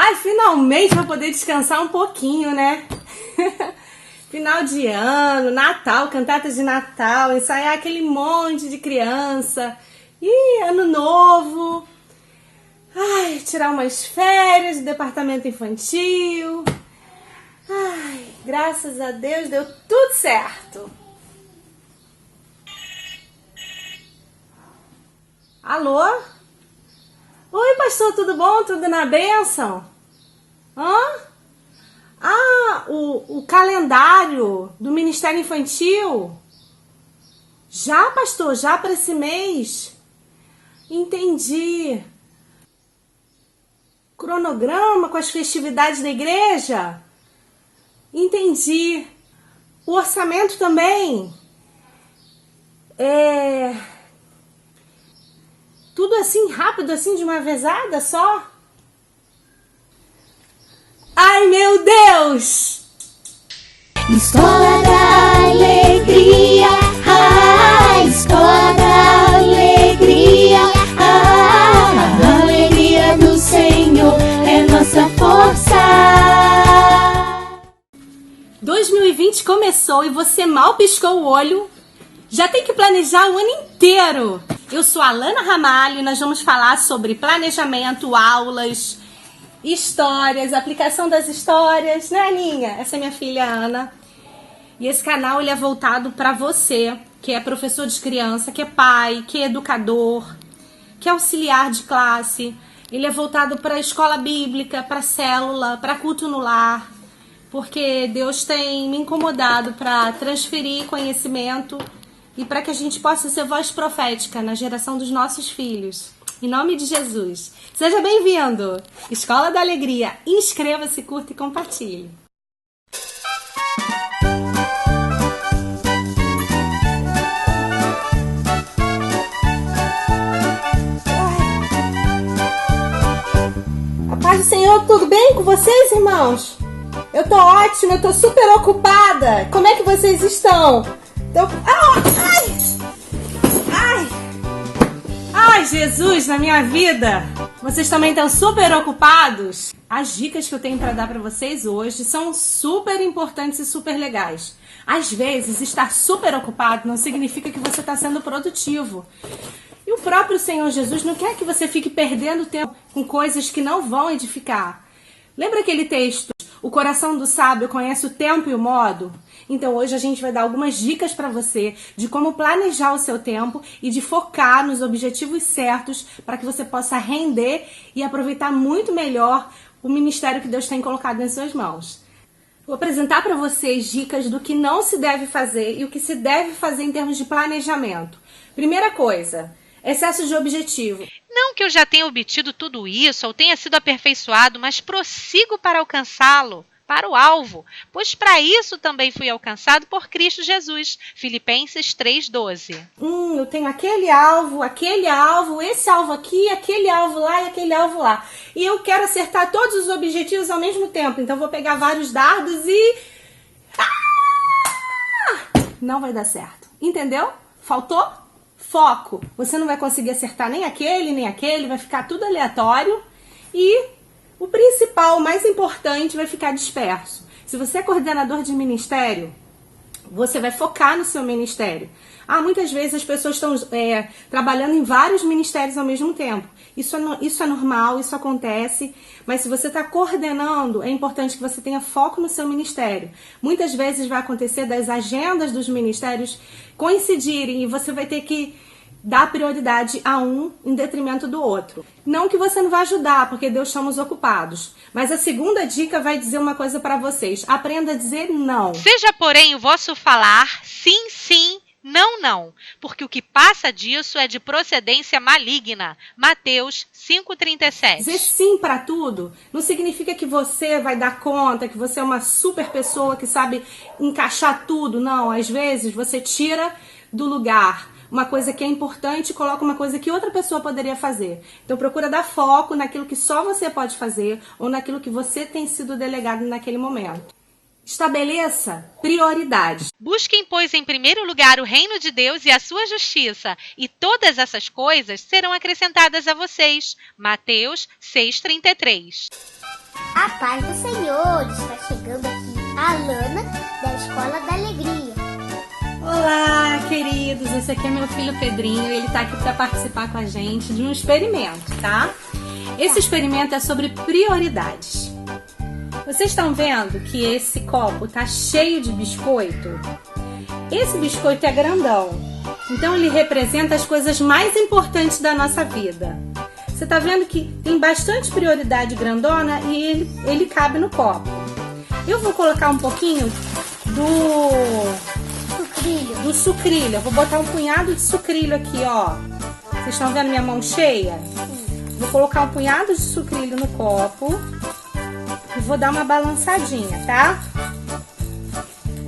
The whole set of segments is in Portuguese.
Ai, finalmente vou poder descansar um pouquinho, né? Final de ano, Natal, cantata de Natal, ensaiar aquele monte de criança. E ano novo. Ai, tirar umas férias do departamento infantil. Ai, graças a Deus deu tudo certo. Alô? Oi, pastor, tudo bom? Tudo na bênção? Hã? Ah, o calendário do Ministério Infantil? Já, pastor? Já para esse mês? Entendi. Cronograma com as festividades da igreja? Entendi. O orçamento também? Tudo assim, rápido, assim, de uma vezada só? Ai, meu Deus! Escola da Alegria, Escola da Alegria, a alegria do Senhor é nossa força. 2020 começou e você mal piscou o olho, já tem que planejar o ano inteiro. Eu sou a Alana Ramalho e nós vamos falar sobre planejamento, aulas, histórias, aplicação das histórias, né, Aninha? Essa é minha filha Ana. E esse canal ele é voltado para você, que é professor de criança, que é pai, que é educador, que é auxiliar de classe. Ele é voltado para a escola bíblica, para célula, para culto no lar, porque Deus tem me incomodado para transferir conhecimento e para que a gente possa ser voz profética na geração dos nossos filhos. Em nome de Jesus. Seja bem-vindo! Escola da Alegria. Inscreva-se, curta e compartilhe. A paz do Senhor, tudo bem com vocês, irmãos? Eu tô ótima, eu tô super ocupada. Como é que vocês estão? Ai, Jesus, na minha vida! Vocês também estão super ocupados? As dicas que eu tenho para dar para vocês hoje são super importantes e super legais. Às vezes, estar super ocupado não significa que você está sendo produtivo. E o próprio Senhor Jesus não quer que você fique perdendo tempo com coisas que não vão edificar. Lembra aquele texto? O coração do sábio conhece o tempo e o modo? Então hoje a gente vai dar algumas dicas para você de como planejar o seu tempo e de focar nos objetivos certos para que você possa render e aproveitar muito melhor o ministério que Deus tem colocado em suas mãos. Vou apresentar para vocês dicas do que não se deve fazer e o que se deve fazer em termos de planejamento. Primeira coisa, excesso de objetivo. Não que eu já tenha obtido tudo isso ou tenha sido aperfeiçoado, mas prossigo para alcançá-lo, para o alvo, pois para isso também fui alcançado por Cristo Jesus. Filipenses 3,12. Eu tenho aquele alvo, esse alvo aqui, aquele alvo lá e aquele alvo lá. E eu quero acertar todos os objetivos ao mesmo tempo, então vou pegar vários dardos e... Não vai dar certo. Entendeu? Faltou foco. Você não vai conseguir acertar nem aquele, vai ficar tudo aleatório e o principal, o mais importante, vai ficar disperso. Se você é coordenador de ministério, você vai focar no seu ministério. Muitas vezes as pessoas estão trabalhando em vários ministérios ao mesmo tempo. Isso é normal, isso acontece, mas se você está coordenando, é importante que você tenha foco no seu ministério. Muitas vezes vai acontecer das agendas dos ministérios coincidirem e você vai ter que dar prioridade a um em detrimento do outro. Não que você não vai ajudar, porque Deus estamos ocupados. Mas a segunda dica vai dizer uma coisa para vocês. Aprenda a dizer não. Seja, porém, o vosso falar sim, sim, não, não, porque o que passa disso é de procedência maligna. Mateus 5,37. Dizer sim para tudo não significa que você vai dar conta, que você é uma super pessoa que sabe encaixar tudo. Não, às vezes você tira do lugar uma coisa que é importante e coloca uma coisa que outra pessoa poderia fazer. Então procura dar foco naquilo que só você pode fazer ou naquilo que você tem sido delegado naquele momento. Estabeleça prioridades. Busquem, pois, em primeiro lugar o reino de Deus e a sua justiça, e todas essas coisas serão acrescentadas a vocês. Mateus 6,33. A paz do Senhor, está chegando aqui a Lana, da Escola da Alegria. Olá, queridos, esse aqui é meu filho Pedrinho, ele tá aqui para participar com a gente de um experimento, tá? Esse experimento é sobre prioridades. Vocês estão vendo que esse copo tá cheio de biscoito? Esse biscoito é grandão, então ele representa as coisas mais importantes da nossa vida. Você tá vendo que tem bastante prioridade grandona e ele cabe no copo. Eu vou colocar um pouquinho do sucrilho. Eu vou botar um punhado de sucrilho aqui, ó. Vocês estão vendo minha mão cheia? Vou colocar um punhado de sucrilho no copo e vou dar uma balançadinha, tá?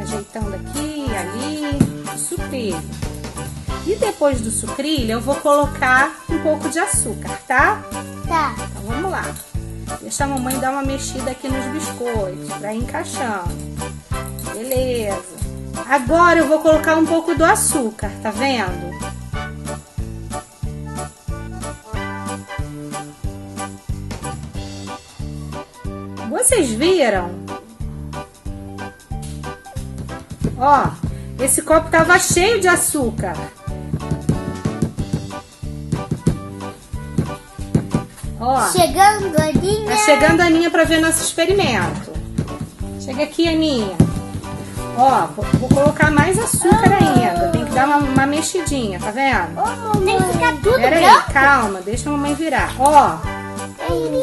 Ajeitando aqui, ali, sucrilho. E depois do sucrilho, eu vou colocar um pouco de açúcar, tá? Tá. Então vamos lá. Deixa a mamãe dar uma mexida aqui nos biscoitos, pra ir encaixando. Beleza. Agora eu vou colocar um pouco do açúcar, tá vendo? Vocês viram? Ó, esse copo tava cheio de açúcar. Ó, Chegando, Aninha. tá chegando a Aninha pra ver nosso experimento. Chega aqui, Aninha. Ó, vou colocar mais açúcar ainda. Tem que dar uma mexidinha, tá vendo? Tem que ficar tudo Pera aí, branco. calma, deixa a mamãe virar. Ó,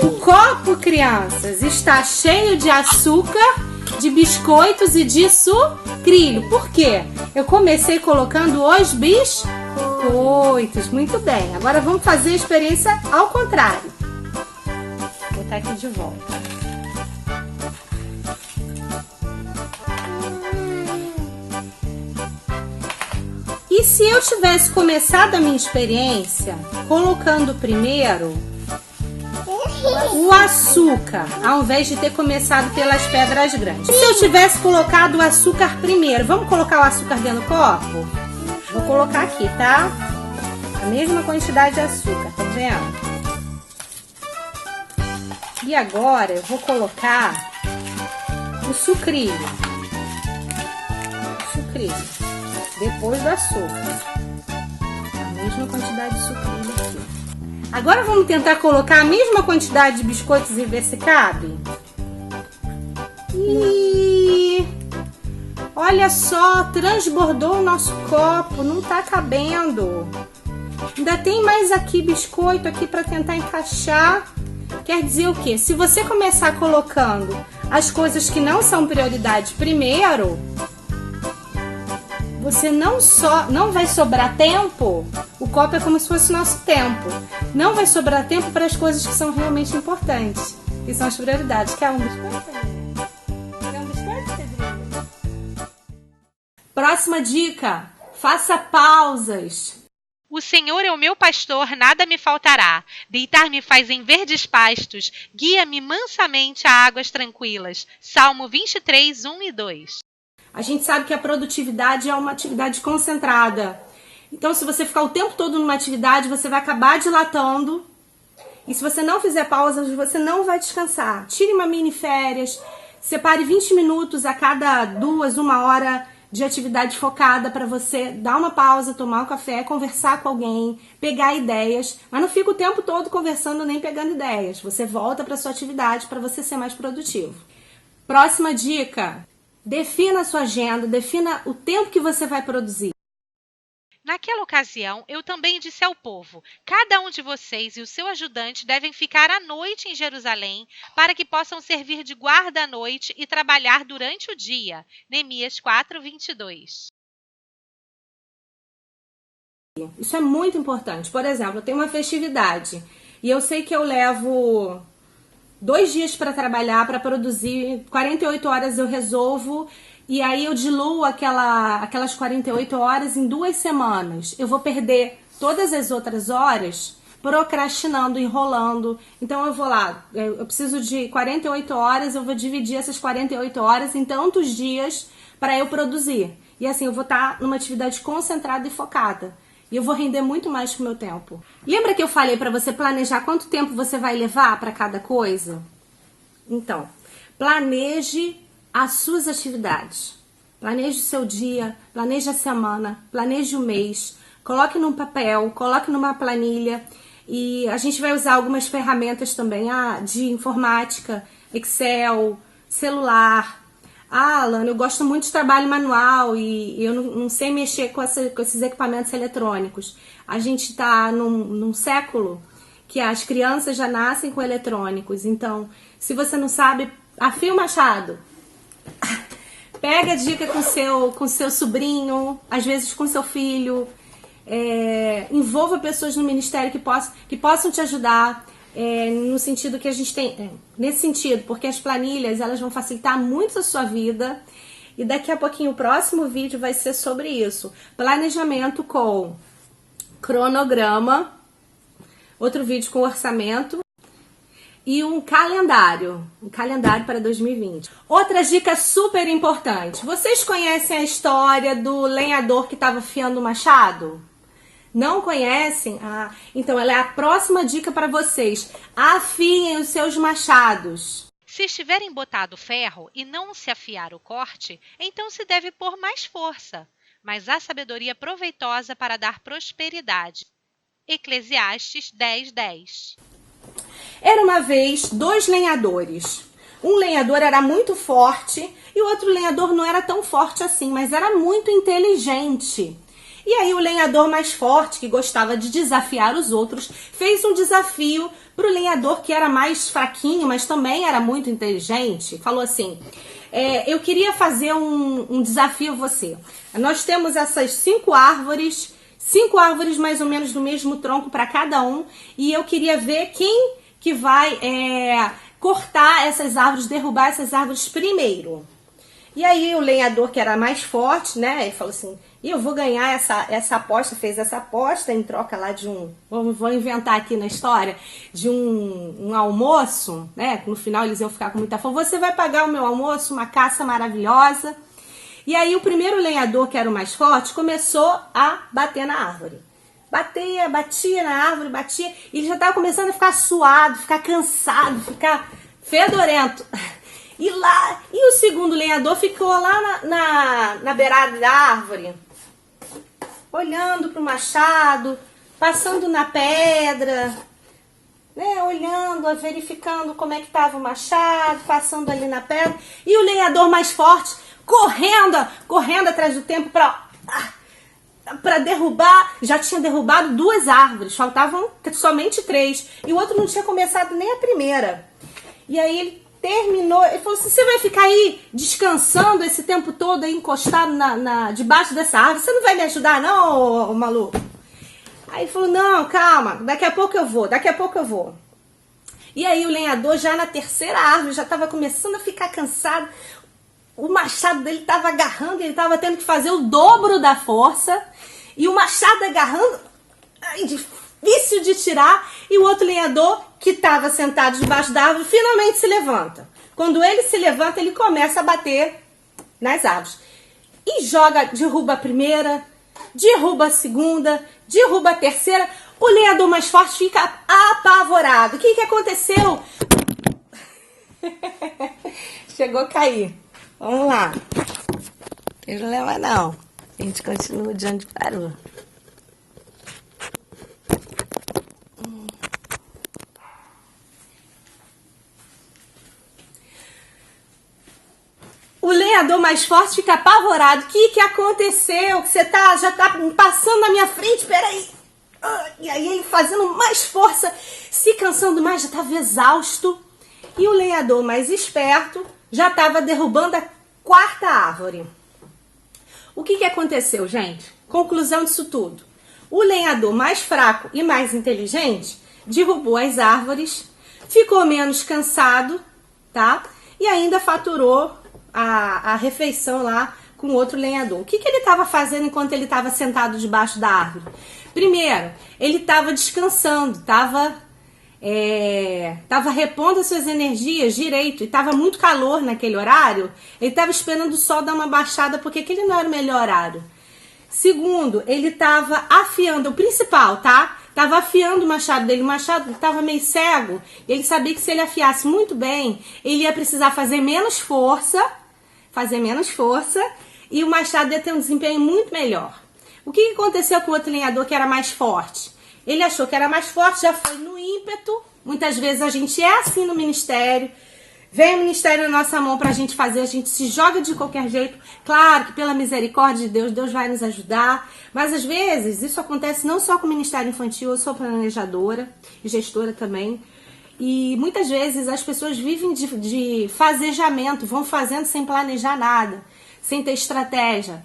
o copo, crianças, está cheio de açúcar, de biscoitos e de sucrilho. Por quê? Eu comecei colocando os biscoitos. Muito bem. Agora vamos fazer a experiência ao contrário. Vou botar aqui de volta. E se eu tivesse começado a minha experiência colocando primeiro o açúcar, ao invés de ter começado pelas pedras grandes? E se eu tivesse colocado o açúcar primeiro? Vamos colocar o açúcar dentro do copo? Vou colocar aqui, tá? A mesma quantidade de açúcar, tá vendo? E agora eu vou colocar o sucrilho. Depois do açúcar. A mesma quantidade de sucrilho aqui. Agora vamos tentar colocar a mesma quantidade de biscoitos e ver se cabe. E olha só, transbordou o nosso copo, não tá cabendo. Ainda tem mais aqui biscoito aqui para tentar encaixar. Quer dizer o quê? Se você começar colocando as coisas que não são prioridade primeiro, você não vai sobrar tempo. O copo é como se fosse nosso tempo. Não vai sobrar tempo para as coisas que são realmente importantes, que são as prioridades. Quer um biscoito? Quer um biscoito, Pedrinho? Próxima dica: faça pausas. O Senhor é o meu pastor, nada me faltará. Deitar-me faz em verdes pastos, guia-me mansamente a águas tranquilas. Salmo 23, 1 e 2. A gente sabe que a produtividade é uma atividade concentrada. Então, se você ficar o tempo todo numa atividade, você vai acabar dilatando. E se você não fizer pausas, você não vai descansar. Tire uma mini férias, separe 20 minutos a cada 2, 1 hora de atividade focada para você dar uma pausa, tomar um café, conversar com alguém, pegar ideias. Mas não fica o tempo todo conversando nem pegando ideias. Você volta para sua atividade para você ser mais produtivo. Próxima dica. Defina a sua agenda, defina o tempo que você vai produzir. Naquela ocasião, eu também disse ao povo: cada um de vocês e o seu ajudante devem ficar à noite em Jerusalém, para que possam servir de guarda à noite e trabalhar durante o dia. Neemias 4, 22. Isso é muito importante. Por exemplo, eu tenho uma festividade e eu sei que eu levo 2 dias para trabalhar, para produzir, 48 horas eu resolvo, e aí eu diluo aquelas 48 horas em 2 semanas. Eu vou perder todas as outras horas procrastinando, enrolando. Então eu vou lá, eu preciso de 48 horas, eu vou dividir essas 48 horas em tantos dias para eu produzir. E assim, eu vou estar numa atividade concentrada e focada. E eu vou render muito mais com o meu tempo. Lembra que eu falei para você planejar quanto tempo você vai levar para cada coisa? Então, planeje as suas atividades. Planeje o seu dia, planeje a semana, planeje o mês. Coloque num papel, coloque numa planilha. E a gente vai usar algumas ferramentas também de informática, Excel, celular. Alana, eu gosto muito de trabalho manual e eu não sei mexer com esses equipamentos eletrônicos. A gente está num século que as crianças já nascem com eletrônicos. Então, se você não sabe, afia o machado. Pega a dica com seu sobrinho, às vezes com seu filho. Envolva pessoas no ministério que possam te ajudar. No sentido que a gente tem, nesse sentido, porque as planilhas elas vão facilitar muito a sua vida e daqui a pouquinho o próximo vídeo vai ser sobre isso, planejamento com cronograma, outro vídeo com orçamento e um calendário para 2020. Outra dica super importante, vocês conhecem a história do lenhador que estava afiando o machado? Não conhecem? Então ela é a próxima dica para vocês. Afiem os seus machados. Se estiver embotado ferro e não se afiar o corte, então se deve pôr mais força. Mas há sabedoria proveitosa para dar prosperidade. Eclesiastes 10:10. Era uma vez 2 lenhadores. Um lenhador era muito forte e o outro lenhador não era tão forte assim, mas era muito inteligente. E aí o lenhador mais forte, que gostava de desafiar os outros, fez um desafio para o lenhador que era mais fraquinho, mas também era muito inteligente. Falou assim, eu queria fazer um desafio a você. Nós temos essas 5 árvores mais ou menos do mesmo tronco para cada um, e eu queria ver quem que vai cortar essas árvores, derrubar essas árvores primeiro. E aí o lenhador que era mais forte, né, ele falou assim, eu vou ganhar essa aposta, fez essa aposta em troca lá de vou inventar aqui na história, de um almoço, né, no final eles iam ficar com muita fome, você vai pagar o meu almoço, uma caça maravilhosa. E aí o primeiro lenhador, que era o mais forte, começou a bater na árvore. Batia na árvore, e ele já estava começando a ficar suado, ficar cansado, ficar fedorento. E o segundo lenhador ficou lá na beirada da árvore, olhando para o machado, passando na pedra, né, olhando, verificando como é que estava o machado, passando ali na pedra. E o lenhador mais forte, correndo atrás do tempo para derrubar. Já tinha derrubado 2 árvores, faltavam somente 3. E o outro não tinha começado nem a primeira. E aí ele terminou, ele falou assim, você vai ficar aí descansando esse tempo todo aí encostado debaixo dessa árvore? Você não vai me ajudar não, ô maluco? Aí ele falou, não, calma, daqui a pouco eu vou. E aí o lenhador já na terceira árvore já estava começando a ficar cansado, o machado dele estava agarrando, ele estava tendo que fazer o dobro da força, e o machado agarrando, difícil de tirar, e o outro lenhador, que estava sentado debaixo da árvore, finalmente se levanta. Quando ele se levanta, ele começa a bater nas árvores. E derruba a primeira, derruba a segunda, derruba a terceira. O lenhador mais forte fica apavorado. O que aconteceu? Chegou a cair. Vamos lá. Não tem problema não. A gente continua de onde parou. O lenhador mais forte fica apavorado. O que aconteceu? Que você já tá passando na minha frente, peraí. E aí ele fazendo mais força, se cansando mais, já estava exausto. E o lenhador mais esperto já estava derrubando a 4ª árvore. O que aconteceu, gente? Conclusão disso tudo. O lenhador mais fraco e mais inteligente derrubou as árvores, ficou menos cansado, tá? E ainda faturou a refeição lá com outro lenhador. O que ele estava fazendo enquanto ele estava sentado debaixo da árvore? Primeiro, ele estava descansando, estava repondo as suas energias direito, e estava muito calor naquele horário, ele estava esperando o sol dar uma baixada, porque aquele não era o melhor horário. Segundo, ele estava afiando, o principal, tá? estava afiando o machado dele. O machado estava meio cego. Ele sabia que se ele afiasse muito bem, ele ia precisar fazer menos força, e o machado ia ter um desempenho muito melhor. O que aconteceu com o outro lenhador que era mais forte? Ele achou que era mais forte, já foi no ímpeto. Muitas vezes a gente é assim no ministério. Vem o ministério na nossa mão pra gente fazer, a gente se joga de qualquer jeito. Claro que pela misericórdia de Deus, Deus vai nos ajudar. Mas às vezes isso acontece não só com o ministério infantil, eu sou planejadora e gestora também. E muitas vezes as pessoas vivem de fazejamento, vão fazendo sem planejar nada, sem ter estratégia.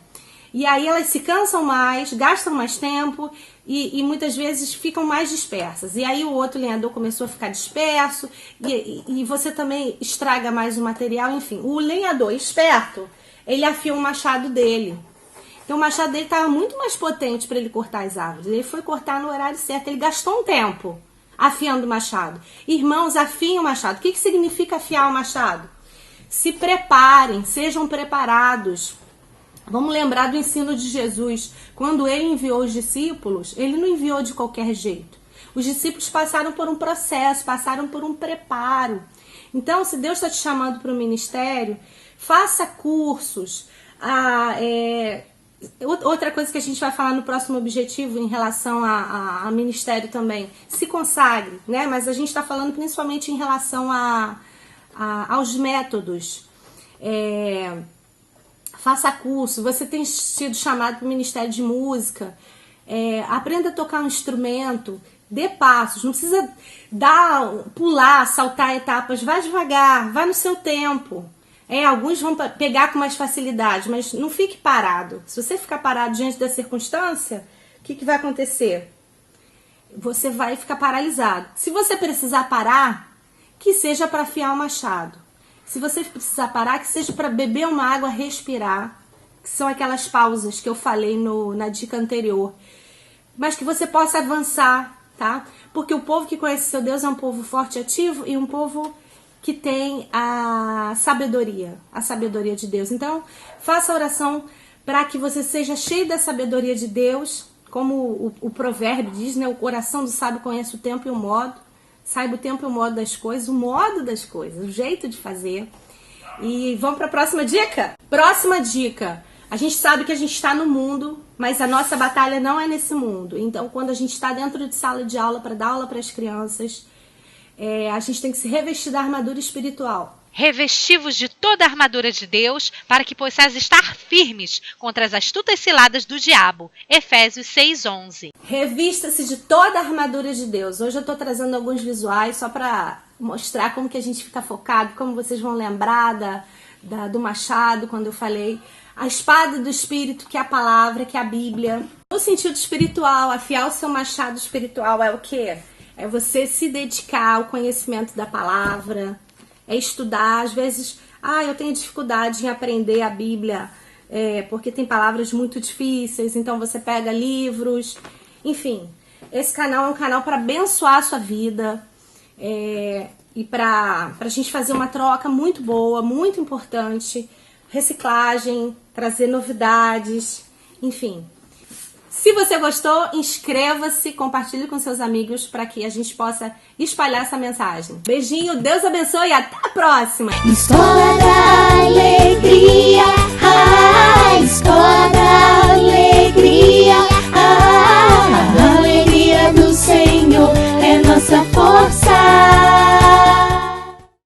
E aí elas se cansam mais, gastam mais tempo e muitas vezes ficam mais dispersas. E aí o outro lenhador começou a ficar disperso e você também estraga mais o material. Enfim, o lenhador esperto, ele afiou o machado dele. Então o machado dele estava muito mais potente para ele cortar as árvores. Ele foi cortar no horário certo, ele gastou um tempo afiando o machado. Irmãos, afiem o machado. O que significa afiar o machado? Se preparem, sejam preparados. Vamos lembrar do ensino de Jesus. Quando ele enviou os discípulos, ele não enviou de qualquer jeito. Os discípulos passaram por um processo, passaram por um preparo. Então, se Deus está te chamando para o ministério, faça cursos. Outra coisa que a gente vai falar no próximo objetivo em relação a ministério também. Se consagre, né? Mas a gente está falando principalmente em relação aos métodos. Faça curso, você tem sido chamado para o Ministério de Música, aprenda a tocar um instrumento, dê passos, não precisa pular, saltar etapas, vai devagar, vai no seu tempo. Alguns vão pegar com mais facilidade, mas não fique parado. Se você ficar parado diante da circunstância, o que vai acontecer? Você vai ficar paralisado. Se você precisar parar, que seja para afiar o machado. Se você precisar parar, que seja para beber uma água, respirar, que são aquelas pausas que eu falei na dica anterior. Mas que você possa avançar, tá? Porque o povo que conhece seu Deus é um povo forte e ativo e um povo que tem a sabedoria de Deus. Então, faça a oração para que você seja cheio da sabedoria de Deus, como o provérbio diz, né? O coração do sábio conhece o tempo e o modo. Saiba o tempo e o modo das coisas, o jeito de fazer. E vamos para a próxima dica? Próxima dica. A gente sabe que a gente está no mundo, mas a nossa batalha não é nesse mundo. Então, quando a gente está dentro de sala de aula para dar aula para as crianças, a gente tem que se revestir da armadura espiritual. Revesti-vos de toda a armadura de Deus, para que possais estar firmes contra as astutas ciladas do diabo. Efésios 6:11. Revista-se de toda a armadura de Deus. Hoje eu estou trazendo alguns visuais só para mostrar como que a gente fica focado, como vocês vão lembrar do machado, quando eu falei. A espada do Espírito, que é a palavra, que é a Bíblia. No sentido espiritual, afiar o seu machado espiritual é o quê? É você se dedicar ao conhecimento da palavra, é estudar. Às vezes, eu tenho dificuldade em aprender a Bíblia, porque tem palavras muito difíceis, então você pega livros. Enfim, esse canal é um canal para abençoar a sua vida e para a gente fazer uma troca muito boa, muito importante. Reciclagem, trazer novidades, enfim. Se você gostou, inscreva-se, compartilhe com seus amigos para que a gente possa espalhar essa mensagem. Beijinho, Deus abençoe e até a próxima! Escola da Alegria, Escola da Alegria, a alegria do Senhor é nossa força.